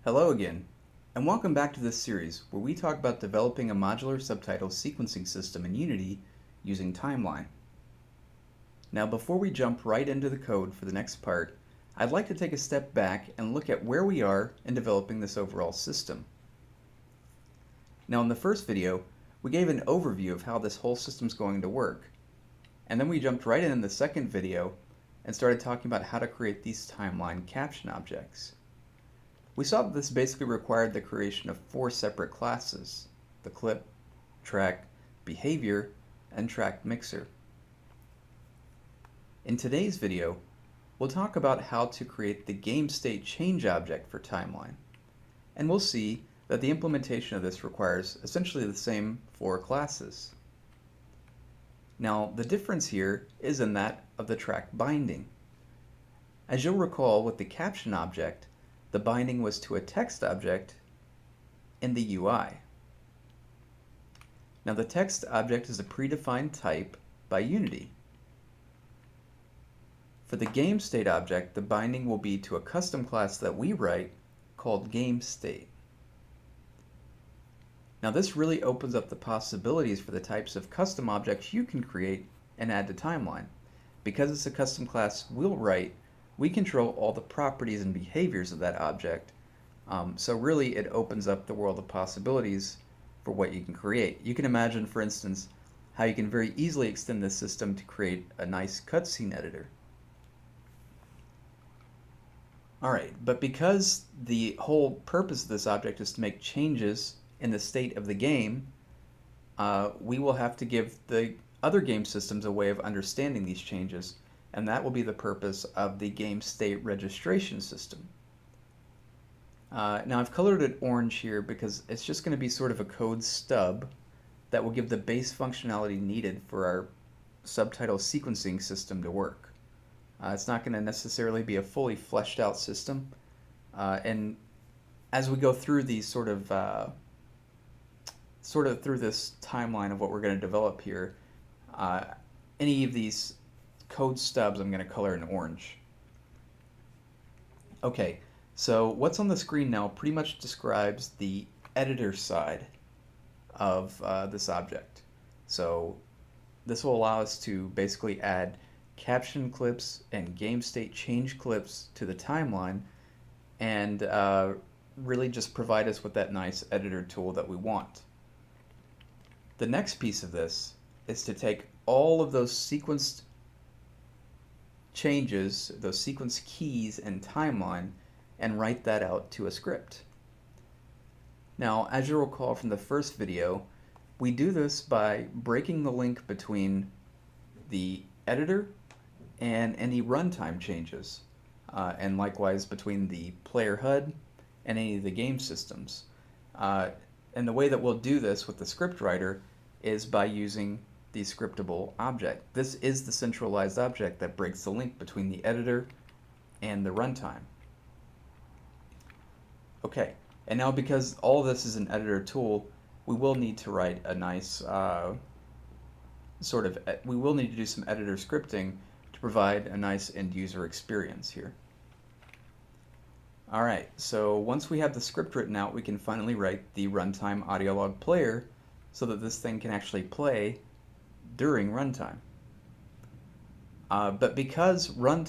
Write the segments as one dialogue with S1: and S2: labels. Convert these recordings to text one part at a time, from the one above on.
S1: Hello again, and welcome back to this series where we talk about developing a modular subtitle sequencing system in Unity using Timeline. Now before we jump right into the code for the next part, I'd like to take a step back and look at where we are in developing this overall system. Now in the first video, we gave an overview of how this whole system is going to work, and then we jumped right in the second video and started talking about how to create these timeline caption objects. We saw that this basically required the creation of 4 separate classes: the clip, track, behavior, and track mixer. In today's video, we'll talk about how to create the GameState change object for timeline, and we'll see that the implementation of this requires essentially the same 4 classes. Now, the difference here is in that of the track binding. As you'll recall, with the caption object, the binding was to a text object in the UI. Now the text object is a predefined type by Unity. For the GameState object, the binding will be to a custom class that we write called GameState. Now this really opens up the possibilities for the types of custom objects you can create and add to Timeline. Because it's a custom class we'll write, we control all the properties and behaviors of that object, so really it opens up the world of possibilities for what you can create. You can imagine, for instance, how you can very easily extend this system to create a nice cutscene editor. Alright, but because the whole purpose of this object is to make changes in the state of the game, we will have to give the other game systems a way of understanding these changes, and that will be the purpose of the GameState registration system. Now I've colored it orange here because it's just going to be sort of a code stub that will give the base functionality needed for our subtitle sequencing system to work. It's not going to necessarily be a fully fleshed out system, and as we go through these sort of through this timeline of what we're going to develop here, any of these code stubs I'm going to color in orange. Okay, so what's on the screen now pretty much describes the editor side of this object. So this will allow us to basically add caption clips and GameState change clips to the timeline and really just provide us with that nice editor tool that we want. The next piece of this is to take all of those sequenced changes, those sequence keys and timeline, and write that out to a script. Now, as you'll recall from the first video, we do this by breaking the link between the editor and any runtime changes, and likewise between the player HUD and any of the game systems. And the way that we'll do this with the script writer is by using the scriptable object. This is the centralized object that breaks the link between the editor and the runtime. Okay, and now because all this is an editor tool, we will need to write a nice we will need to do some editor scripting to provide a nice end user experience here. Alright, so once we have the script written out, we can finally write the runtime audio log player so that this thing can actually play during runtime. But because during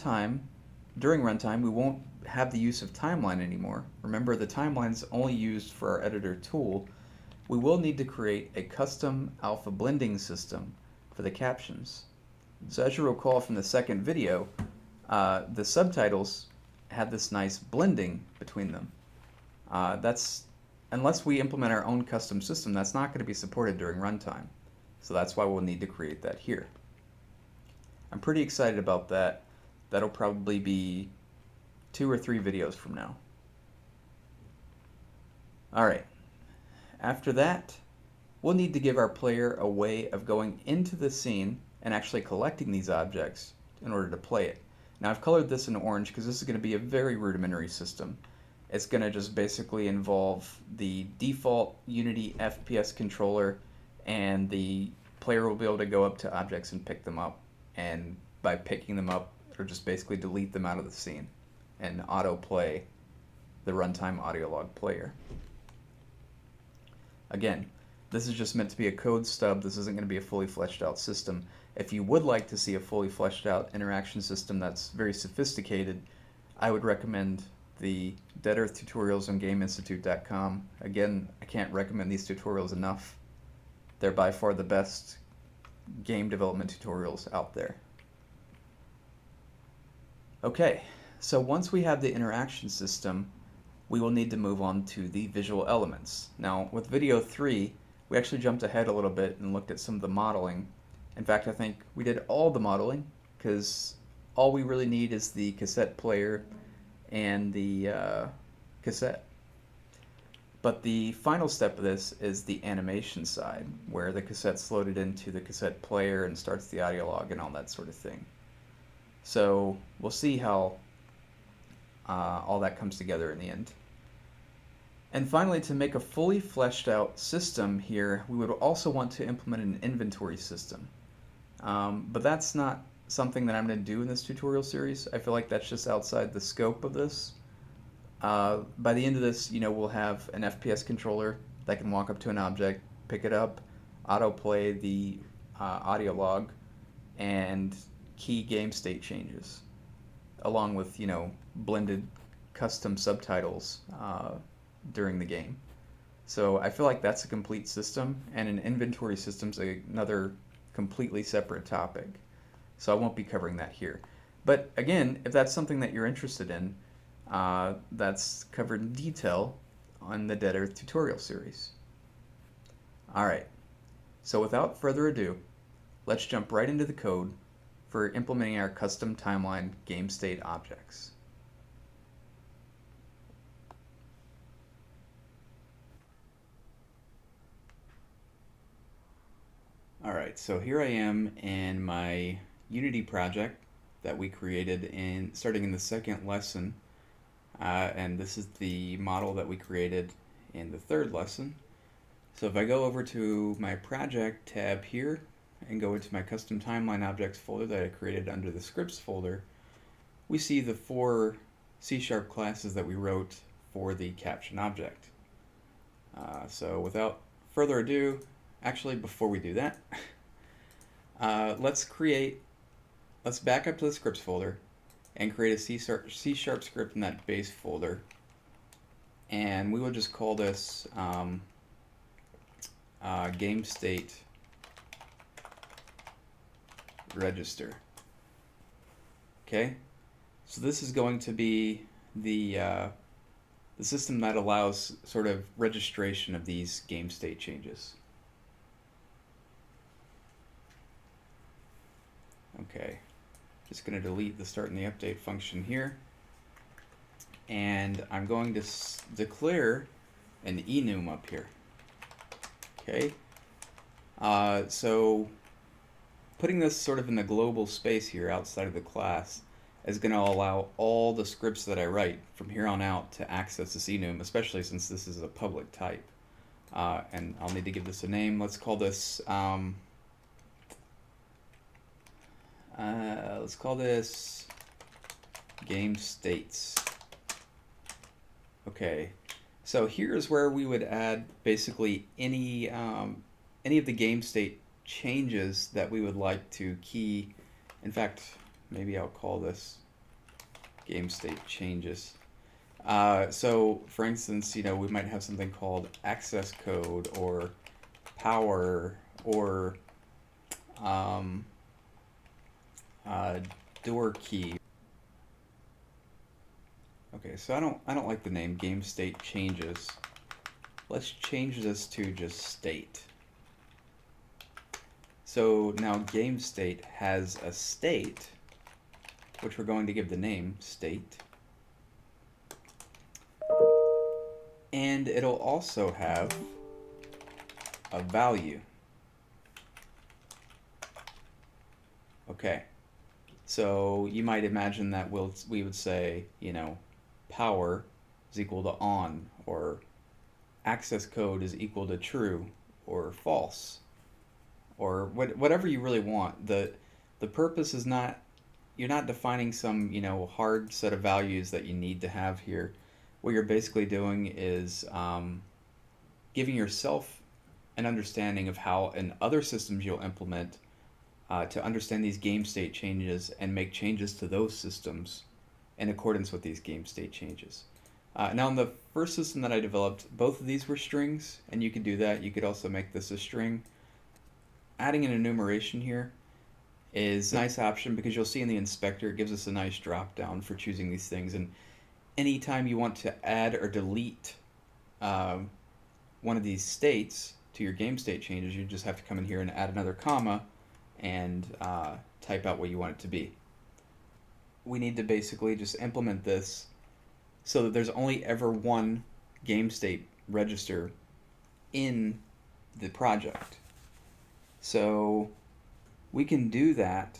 S1: runtime we won't have the use of timeline anymore, remember the timeline's only used for our editor tool, we will need to create a custom alpha blending system for the captions. So as you recall from the second video, the subtitles had this nice blending between them. Unless we implement our own custom system, that's not going to be supported during runtime. So that's why we'll need to create that here. I'm pretty excited about that. That'll probably be 2 or 3 videos from now. Alright, after that, we'll need to give our player a way of going into the scene and actually collecting these objects in order to play it. Now I've colored this in orange because this is going to be a very rudimentary system. It's going to just basically involve the default Unity FPS controller, and the player will be able to go up to objects and pick them up, and by picking them up it'll just basically delete them out of the scene and autoplay the runtime audio log player. Again, this is just meant to be a code stub. This isn't going to be a fully fleshed out system. If you would like to see a fully fleshed out interaction system that's very sophisticated, I would recommend the Dead Earth tutorials on GameInstitute.com. Again, I can't recommend these tutorials enough. They're by far the best game development tutorials out there. Okay, so once we have the interaction system, we will need to move on to the visual elements. Now, with video 3, we actually jumped ahead a little bit and looked at some of the modeling. In fact, I think we did all the modeling, because all we really need is the cassette player and the cassette. But the final step of this is the animation side, where the cassette's loaded into the cassette player and starts the audio log and all that sort of thing. So we'll see how all that comes together in the end. And finally, to make a fully fleshed out system here, we would also want to implement an inventory system. But that's not something that I'm going to do in this tutorial series. I feel like that's just outside the scope of this. By the end of this, we'll have an FPS controller that can walk up to an object, pick it up, autoplay the audio log, and key game state changes, along with, blended custom subtitles during the game. So I feel like that's a complete system, and an inventory system's another completely separate topic. So I won't be covering that here. But again, if that's something that you're interested in, that's covered in detail on the Dead Earth tutorial series. Alright, so without further ado, let's jump right into the code for implementing our custom timeline game state objects. Alright, so here I am in my Unity project that we created starting in the second lesson, and this is the model that we created in the third lesson. So if I go over to my project tab here and go into my custom timeline objects folder that I created under the scripts folder, we see the 4 C# classes that we wrote for the caption object. So without further ado, actually, before we do that, let's back up to the scripts folder and create a C# script in that base folder, and we will just call this GameState register. Okay, so this is going to be the system that allows sort of registration of these game state changes. Okay, just going to delete the start and the update function here, and I'm going to declare an enum up here. Okay, so putting this sort of in the global space here outside of the class is going to allow all the scripts that I write from here on out to access this enum, especially since this is a public type. And I'll need to give this a name. Let's call this game states. Okay, so here's where we would add basically any of the game state changes that we would like to key. In fact, maybe I'll call this game state changes. So for instance, we might have something called access code or power or door key. Okay, so I don't like the name game state changes. Let's change this to just state. So now game state has a state, which we're going to give the name state, and it'll also have a value. Okay, so you might imagine that we would say, power is equal to on, or access code is equal to true or false, or whatever you really want. The purpose is not, you're not defining some hard set of values that you need to have here. what you're basically doing is giving yourself an understanding of how in other systems you'll implement to understand these game state changes and make changes to those systems in accordance with these game state changes. Now in the first system that I developed, both of these were strings, and you could do that. You could also make this a string. Adding an enumeration here is a nice option because you'll see in the inspector it gives us a nice drop down for choosing these things, and anytime you want to add or delete one of these states to your game state changes, you just have to come in here and add another comma and type out what you want it to be. We need to basically just implement this so that there's only ever one game state register in the project. So we can do that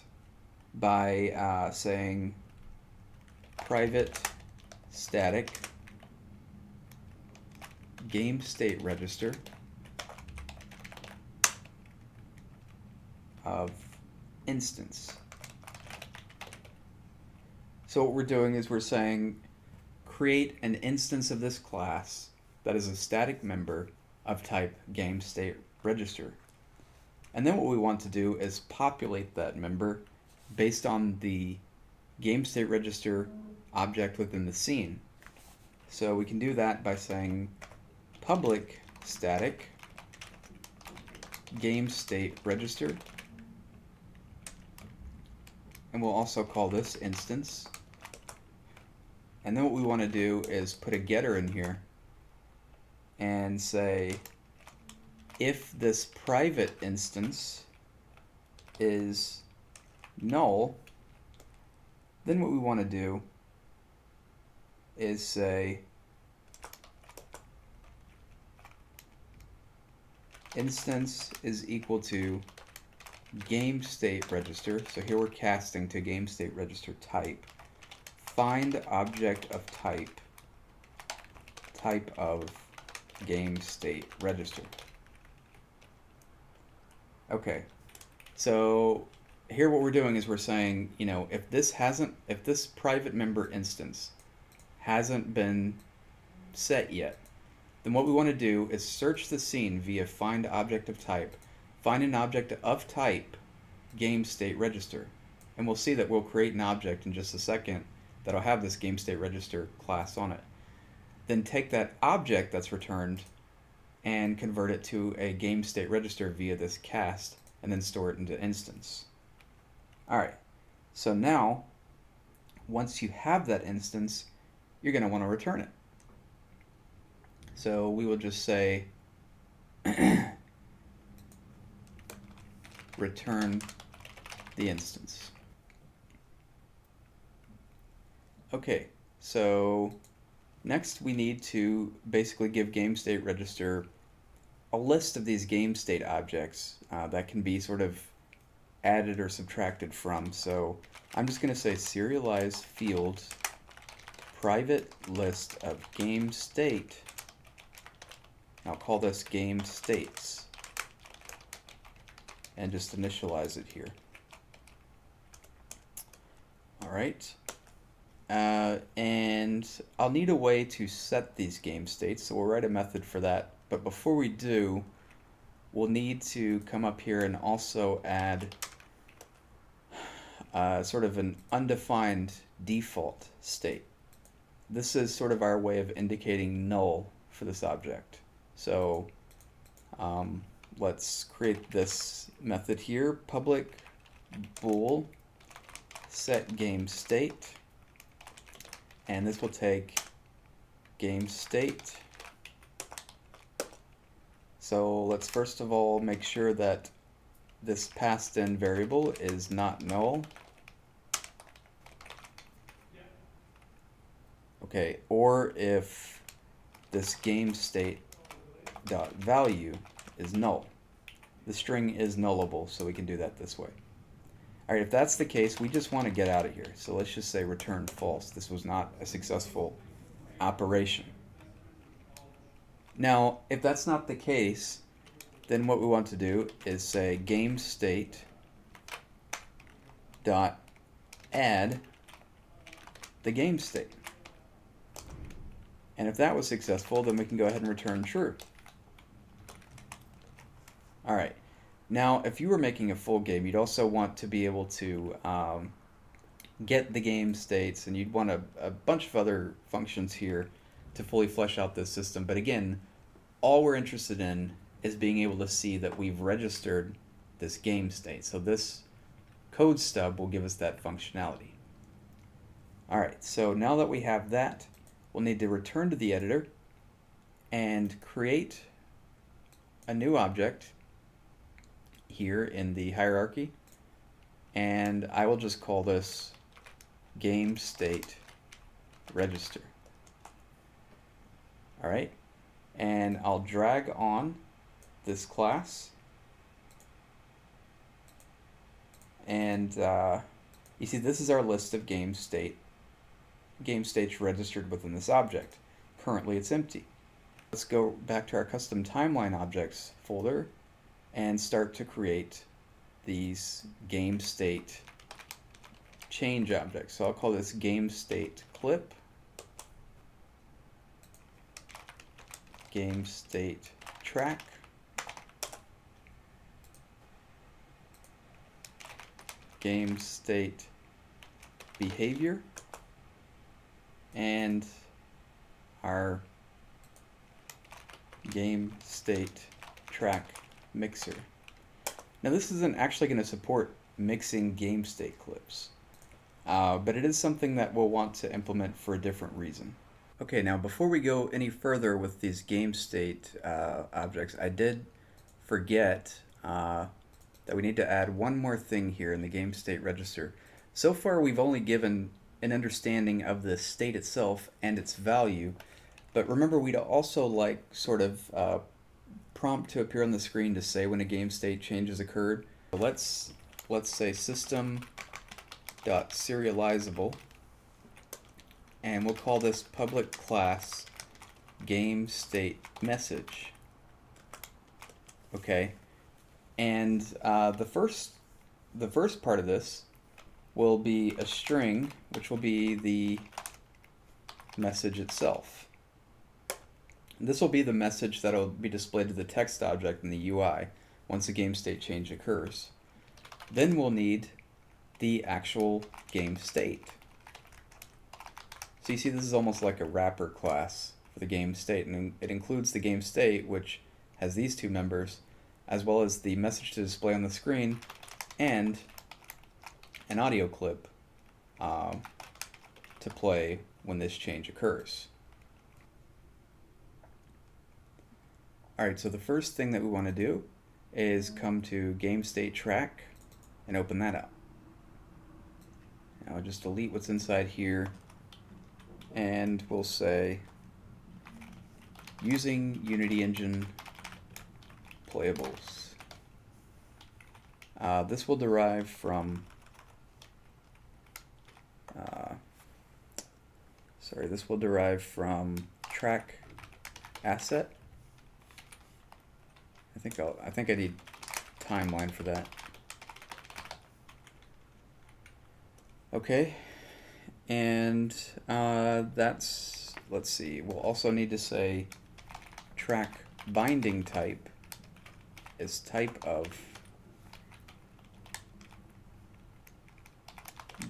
S1: by saying private static game state register of instance. So what we're doing is we're saying create an instance of this class that is a static member of type game state register. And then what we want to do is populate that member based on the game state register object within the scene. So we can do that by saying public static game state register, and we'll also call this instance. And then what we want to do is put a getter in here and say if this private instance is null, then what we want to do is say instance is equal to game state register. So here we're casting to game state register type. Find object of type of game state register. Okay, so here what we're doing is we're saying, you know, if this private member instance hasn't been set yet, then what we want to do is search the scene via find object of type, find an object of type game state register, and we'll see that we'll create an object in just a second that'll have this game state register class on it. Then take that object that's returned and convert it to a game state register via this cast, and then store it into instance. Alright, so now once you have that instance, you're going to want to return it. So we will just say return the instance. Okay, so next we need to basically give game state register a list of these game state objects that can be sort of added or subtracted from. So I'm just going to say serialize field private list of game state. I'll call this game states and just initialize it here. Alright, and I'll need a way to set these game states, so we'll write a method for that. But before we do, we'll need to come up here and also add sort of an undefined default state. This is sort of our way of indicating null for this object. So let's create this method here, public bool set game state, and this will take game state. So let's first of all make sure that this passed in variable is not null. Okay, or if this game state dot value is null. The string is nullable, so we can do that this way. Alright, if that's the case, we just want to get out of here. So let's just say return false. This was not a successful operation. Now, if that's not the case, then what we want to do is say game state dot add the game state. And if that was successful, then we can go ahead and return true. All right. Now, if you were making a full game, you'd also want to be able to get the game states, and you'd want a bunch of other functions here to fully flesh out this system. But again, all we're interested in is being able to see that we've registered this game state. So this code stub will give us that functionality. All right, so now that we have that, we'll need to return to the editor and create a new object here in the hierarchy, and I will just call this game state register. All right, and I'll drag on this class, and you see this is our list of game states registered within this object. Currently it's empty. Let's go back to our custom timeline objects folder and start to create these game state change objects. So I'll call this game state clip, game state track, game state behavior, and our game state track mixer. Now this isn't actually going to support mixing game state clips, but it is something that we'll want to implement for a different reason. Okay, now before we go any further with these game state objects, I did forget that we need to add one more thing here in the game state register. So far we've only given an understanding of the state itself and its value, but remember we'd also like sort of prompt to appear on the screen to say when a game state change has occurred. So let's say system.serializable, and we'll call this public class game state message. Okay, and the first part of this will be a string, which will be the message itself. This will be the message that will be displayed to the text object in the UI once a game state change occurs. Then we'll need the actual game state. So you see this is almost like a wrapper class for the game state, and it includes the game state, which has these two members, as well as the message to display on the screen and an audio clip to play when this change occurs. Alright, so the first thing that we want to do is come to game state track and open that up. Now I'll just delete what's inside here, and we'll say using Unity Engine playables. This will derive from track asset. I think I need timeline for that. Okay, and let's see, we'll also need to say track binding type is type of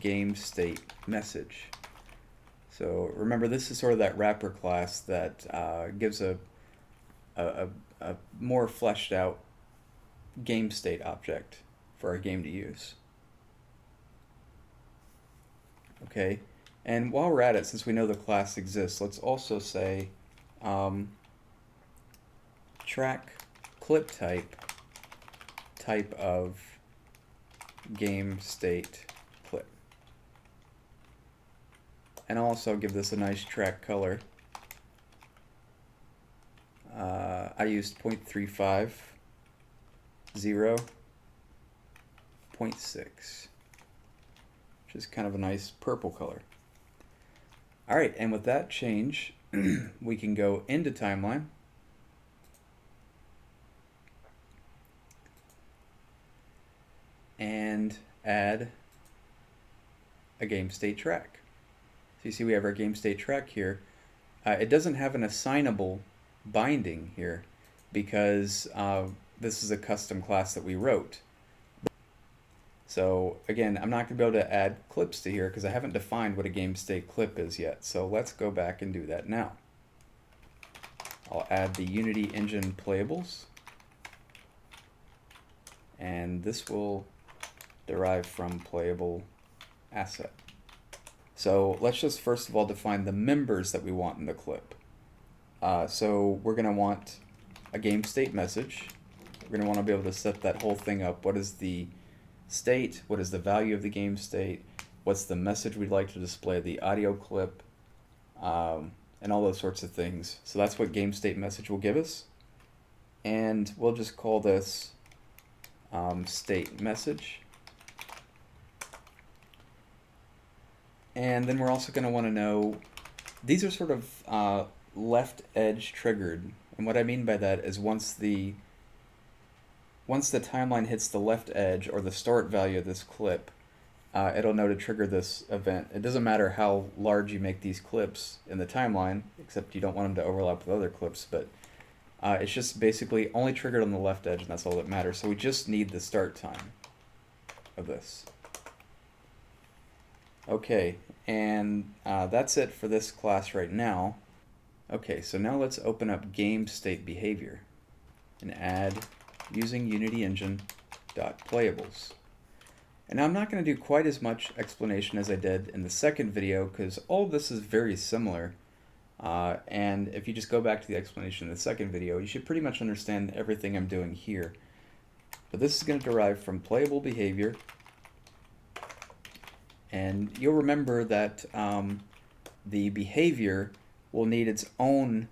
S1: game state message. So remember, this is sort of that wrapper class that gives a more fleshed out game state object for our game to use. Okay, and while we're at it, since we know the class exists, let's also say track clip type of game state clip. And I'll also give this a nice track color. I used 0.35, 0, 0.6, which is kind of a nice purple color. Alright, and with that change, we can go into timeline and add a game state track. So you see we have our game state track here. it doesn't have an assignable binding here because this is a custom class that we wrote. So again, I'm not going to be able to add clips to here because I haven't defined what a GameState clip is yet. So let's go back and do that now. I'll add the Unity engine playables, and this will derive from playable asset. So let's just first of all define the members that we want in the clip. So we're going to want a GameState message. We're going to want to be able to set that whole thing up. What is the state? What is the value of the game state? What's the message we'd like to display? The audio clip, and all those sorts of things. So that's what GameState message will give us. And we'll just call this state message. And then we're also going to want to know, these are sort of left edge triggered. And what I mean by that is once the timeline hits the left edge or the start value of this clip, it'll know to trigger this event. It doesn't matter how large you make these clips in the timeline, except you don't want them to overlap with other clips, but it's just basically only triggered on the left edge, and that's all that matters. So we just need the start time of this. Okay, and that's it for this class right now. Okay, so now let's open up GameState behavior and add using Unity engine .playables. And now I'm not going to do quite as much explanation as I did in the second video because all of this is very similar. And if you just go back to the explanation in the second video, you should pretty much understand everything I'm doing here. But this is going to derive from playable behavior. And you'll remember that the behavior will need its own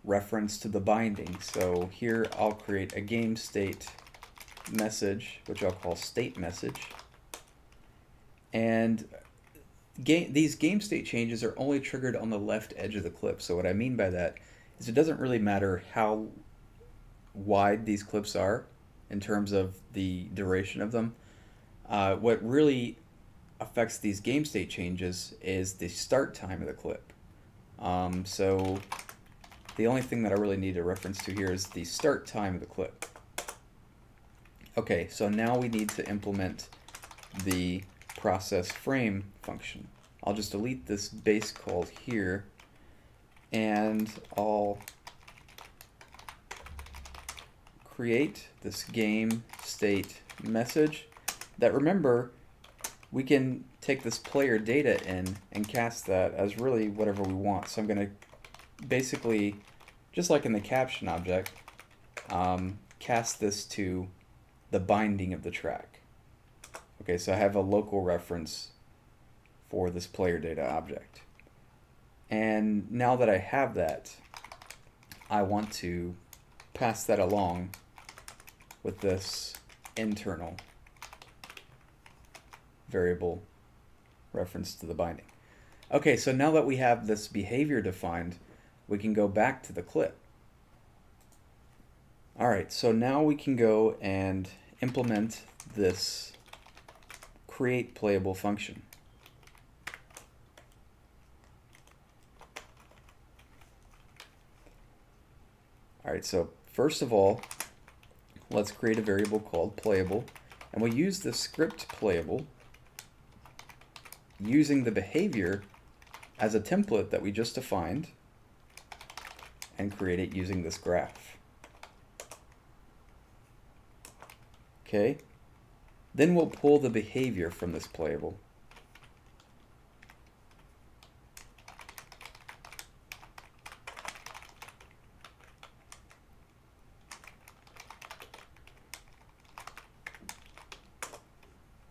S1: reference to the binding. So here I'll create a GameState message, which I'll call state message. And these GameState changes are only triggered on the left edge of the clip. So what I mean by that is it doesn't really matter how wide these clips are in terms of the duration of them. What really affects these GameState changes is the start time of the clip. So the only thing that I really need a reference to here is the start time of the clip. Okay, so now we need to implement the process frame function. I'll just delete this base called here, and I'll create this game state message that, remember, we can take this player data in and cast that as really whatever we want. So I'm going to basically, just like in the caption object, cast this to the binding of the track. Okay, so I have a local reference for this player data object. And now that I have that, I want to pass that along with this internal variable reference to the binding. Okay, so now that we have this behavior defined, we can go back to the clip. Alright, so now we can go and implement this create playable function. Alright, so first of all, let's create a variable called playable, and we'll use the script playable using the behavior as a template that we just defined and create it using this graph. Okay, then we'll pull the behavior from this playable.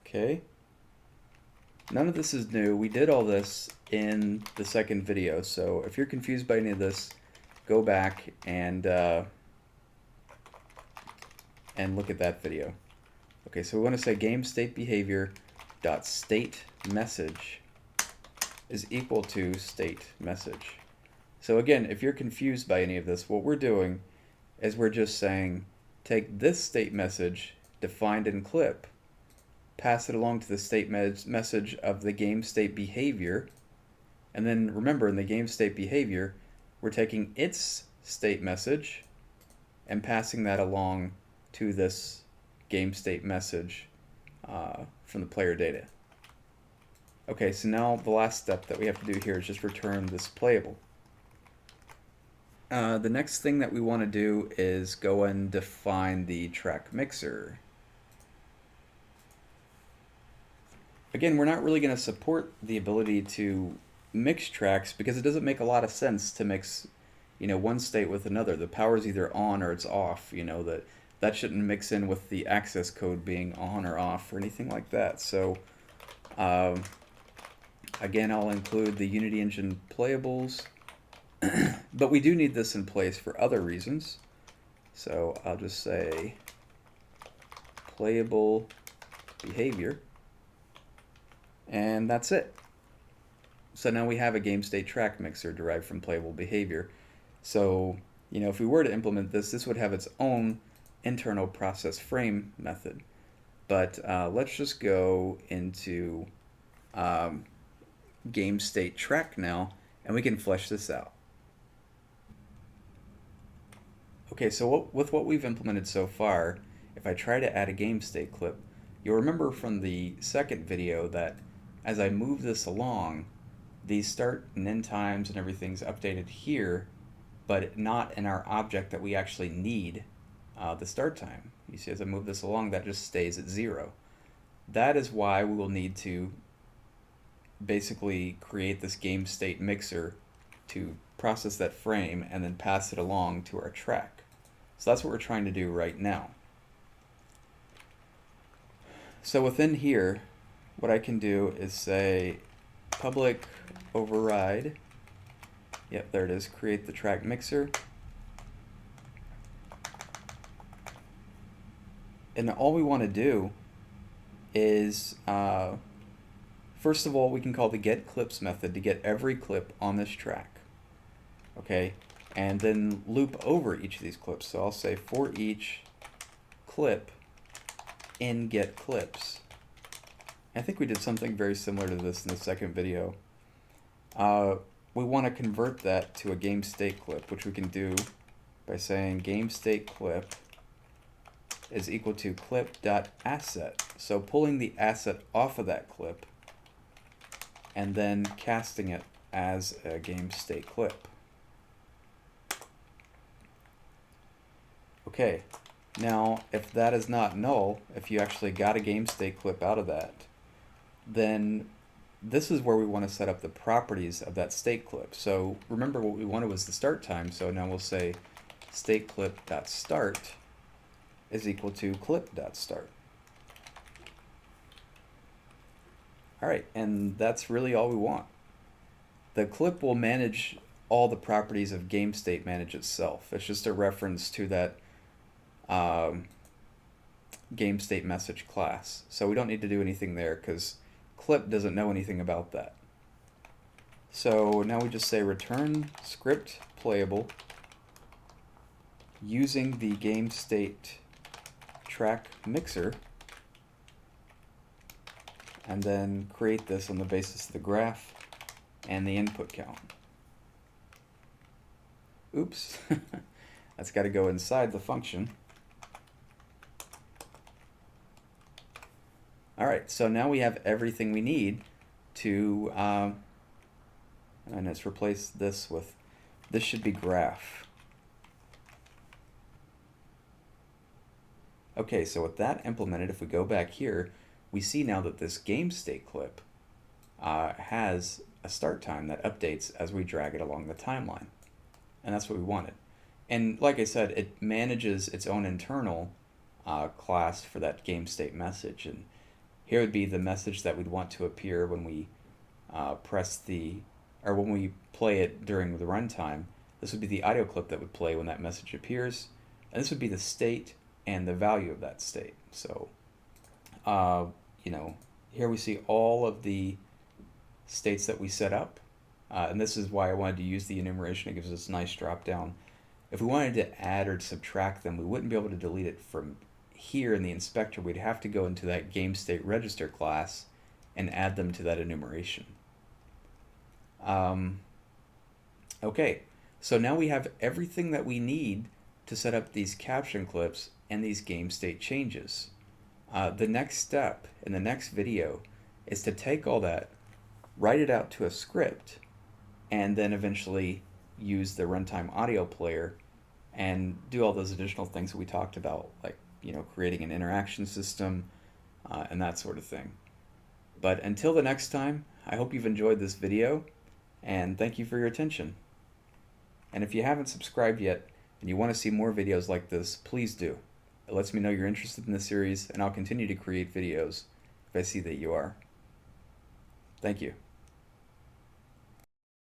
S1: Okay, none of this is new. We did all this in the second video, so if you're confused by any of this, go back and look at that video. Okay, so we want to say GameState behavior dot state message is equal to state message. So again, if you're confused by any of this, what we're doing is we're just saying take this state message defined in clip, pass it along to the state message of the GameState behavior, And then remember, in the GameState behavior, we're taking its state message and passing that along to this GameState message from the player data. Okay, so now the last step that we have to do here is just return this playable. The next thing that we want to do is go and define the track mixer. Again, we're not really going to support the ability to mix tracks because it doesn't make a lot of sense to mix, one state with another. The power's either on or it's off. That shouldn't mix in with the access code being on or off or anything like that. So, again, I'll include the Unity Engine playables. But we do need this in place for other reasons. So I'll just say playable behavior. And that's it. So now we have a GameState track mixer derived from playable behavior. So, if we were to implement this, this would have its own internal process frame method. But let's just go into GameState track now, and we can flesh this out. Okay, so with what we've implemented so far, if I try to add a GameState clip, you'll remember from the second video that as I move this along, these start and end times and everything's updated here, but not in our object that we actually need the start time. You see, as I move this along, that just stays at 0. That is why we will need to basically create this GameState mixer to process that frame and then pass it along to our track. So that's what we're trying to do right now. So within here, what I can do is say public override. Yep, there it is. Create the track mixer. And all we want to do is, first of all, we can call the getClips method to get every clip on this track. Okay, and then loop over each of these clips. So I'll say for each clip in getClips. I think we did something very similar to this in the second video. We want to convert that to a GameState clip, which we can do by saying GameState clip is equal to clip.asset. So pulling the asset off of that clip and then casting it as a GameState clip. Okay, now if that is not null, if you actually got a GameState clip out of that, then this is where we want to set up the properties of that state clip. So remember what we wanted was the start time, so now we'll say stateClip.start is equal to clip.start. Alright, and that's really all we want. The clip will manage all the properties of GameState manage itself. It's just a reference to that GameState message class. So we don't need to do anything there because clip doesn't know anything about that. So now we just say return script playable using the GameState track mixer, and then create this on the basis of the graph and the input count. Oops, that's got to go inside the function. Alright, so now we have everything we need to, and let's replace this with, this should be graph. Okay, so with that implemented, if we go back here, we see now that this GameState clip has a start time that updates as we drag it along the timeline. And that's what we wanted. And like I said, it manages its own internal class for that GameState message. And here would be the message that we'd want to appear when we when we play it during the runtime. This would be the audio clip that would play when that message appears. And this would be the state and the value of that state. So, here we see all of the states that we set up. And this is why I wanted to use the enumeration. It gives us a nice drop down. If we wanted to add or subtract them, we wouldn't be able to delete it from here in the inspector. We'd have to go into that GameState register class and add them to that enumeration. Um, okay, so now we have everything that we need to set up these caption clips and these game state changes. The next step in the next video is to take all that, write it out to a script, and then eventually use the runtime audio player and do all those additional things that we talked about, like creating an interaction system and that sort of thing. But until the next time, I hope you've enjoyed this video, and thank you for your attention. And if you haven't subscribed yet and you want to see more videos like this, please do. It lets me know you're interested in this series, and I'll continue to create videos if I see that you are. Thank you.